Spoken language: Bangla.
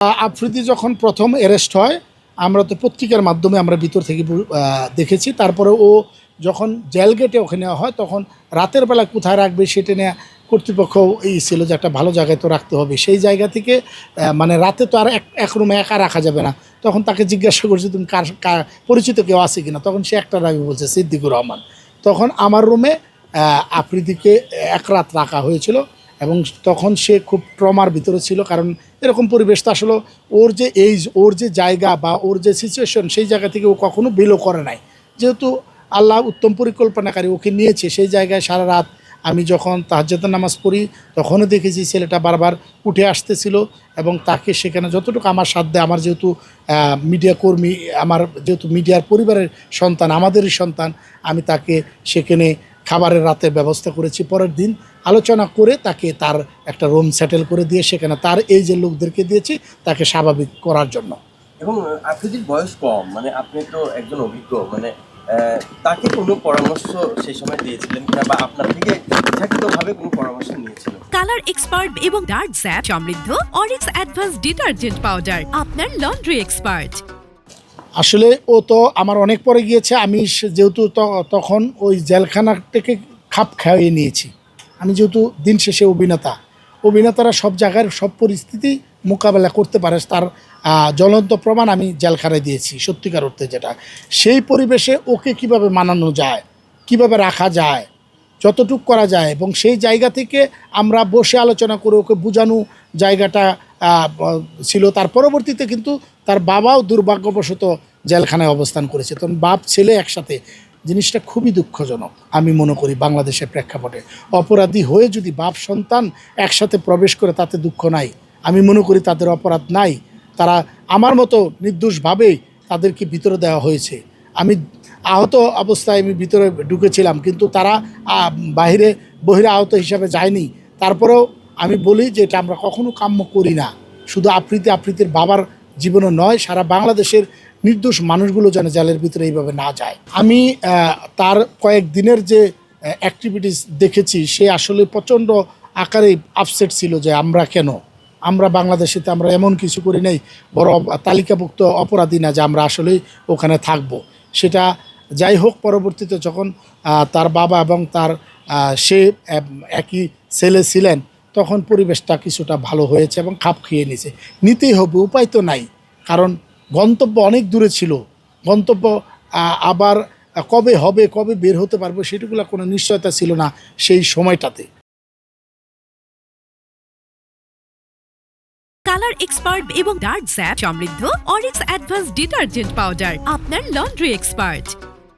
আফ্রিদি যখন প্রথম অ্যারেস্ট হয় আমরা তো পত্রিকার মাধ্যমে আমরা ভিতর থেকে দেখেছি। তারপরে ও যখন জেল গেটে ওখানে হয় তখন রাতের বেলা কোথায় রাখবে সেটা নিয়ে কর্তৃপক্ষ এই ছিল যে একটা ভালো জায়গায় তো রাখতে হবে। সেই জায়গা থেকে মানে রাতে তো আর এক রুমে একা রাখা যাবে না। তখন তাকে জিজ্ঞাসা করছি তুমি কার পরিচিত কেউ আছে কিনা, তখন সে একটা নামই বলছে সিদ্দিকুর রহমান। তখন আমার রুমে আফ্রিদিকে এক রাত রাখা হয়েছিল এবং তখন সে খুব ট্রমার ভিতরে ছিল, কারণ এরকম পরিবেশ তো আসলে ওর যে এইজ, ওর যে জায়গা বা ওর যে সিচুয়েশন সেই জায়গা থেকে ও কখনো বিলো করে নাই। যেহেতু আল্লাহ উত্তম পরিকল্পনাকারী ওকে নিয়েছে সেই জায়গায় সারা রাত আমি যখন তাহাজ্জুদের নামাজ পড়ি তখনও দেখেছি ছেলেটা বারবার উঠে আসতেছিল এবং তাকে সেখানে যতটুকু আমার সাধ্যে, আমার যেহেতু মিডিয়া কর্মী, আমার যেহেতু মিডিয়ার পরিবারের সন্তান, আমাদেরই সন্তান, আমি তাকে সেখানে খাবারের রাতের ব্যবস্থা করেছি। পরের দিন আলোচনা করে তাকে তার একটা রুম সেটেল করে দিয়ে সেখানে তার এই যে লোকদেরকে দিয়েছি তাকে স্বাভাবিক করার জন্য। এবং আফ্রিদির বয়স কম, মানে আপনি তো একজন অভিজ্ঞ, মানে তাকে কোনো পরামর্শ সেই সময় দিয়েছিলেন কিনা বা আপনার থেকে ইচ্ছাকৃতভাবে কোনো পরামর্শ নিয়েছিল? কালার এক্সপার্ট এবং ডার্ক স্যাপ সমৃদ্ধ অরিক্স অ্যাডভান্স ডিটারজেন্ট পাউডার আপনার লন্ড্রি এক্সপার্ট। আসলে ও তো আমার অনেক পরে গিয়েছে, আমি যেহেতু তখন ওই জেলখানা থেকে খাপ খাইয়ে নিয়েছি। আমি যেহেতু দিন শেষে অভিনেতারা সব জায়গার সব পরিস্থিতি মোকাবেলা করতে পারে, তার জ্বলন্ত প্রমাণ আমি জেলখানায় দিয়েছি। সত্যিকার অর্থে যেটা, সেই পরিবেশে ওকে কিভাবে মানানো যায়, কিভাবে রাখা যায়, যতটুকু করা যায়, এবং সেই জায়গা থেকে আমরা বসে আলোচনা করে ওকে বোঝানো জায়গাটা ছিল। তার পরবর্তীতে কিন্তু তার বাবাও দুর্ভাগ্যবশত জেলখানায় অবস্থান করেছে। তখন বাপ ছেলে একসাথে, জিনিসটা খুবই দুঃখজনক আমি মনে করি বাংলাদেশের প্রেক্ষাপটে। অপরাধী হয়ে যদি বাপ সন্তান একসাথে প্রবেশ করে তাতে দুঃখ নাই, আমি মনে করি তাদের অপরাধ নাই। তারা আমার মতো নির্দোষভাবেই তাদেরকে ভিতরে দেওয়া হয়েছে। আমি আহত অবস্থায় আমি ভিতরে ঢুকেছিলাম, কিন্তু তারা বহিরে আহত হিসাবে যায়নি। তারপরেও আমি বলি যে এটা আমরা কখনো কাম্য করি না, শুধু আফ্রিদির বাবার জীবনে নয়, সারা বাংলাদেশের নির্দোষ মানুষগুলো যেন জেলের ভিতরে এইভাবে না যায়। আমি তার কয়েকদিনের যে অ্যাক্টিভিটিস দেখেছি, সে আসলে প্রচণ্ড আকারে আপসেট ছিল যে আমরা বাংলাদেশেতে আমরা এমন কিছু করি নাই, বড় তালিকাভুক্ত অপরাধী না যে আমরা আসলেই ওখানে থাকব। সেটা যাই হোক, পরবর্তীতে যখন তার বাবা এবং তার সে একই ছেলে ছিলেন তখন পরিবেশটা কিছুটা ভালো হয়েছে এবং খাপ খেয়ে নিতেই হবে, উপায় তো নাই। কারণ গন্তব্য অনেক দূরে ছিল, গন্তব্য আবার কবে হবে, কবে বের হতে পারবো সেটুকুলা কোনো নিশ্চয়তা ছিল না সেই সময়টাতে। কালার এক্সপার্ট এবং ডার্ক স্যাপ সমৃদ্ধ অরিক্স অ্যাডভান্স ডিটারজেন্ট পাউডার আপনার লন্ড্রি এক্সপার্ট।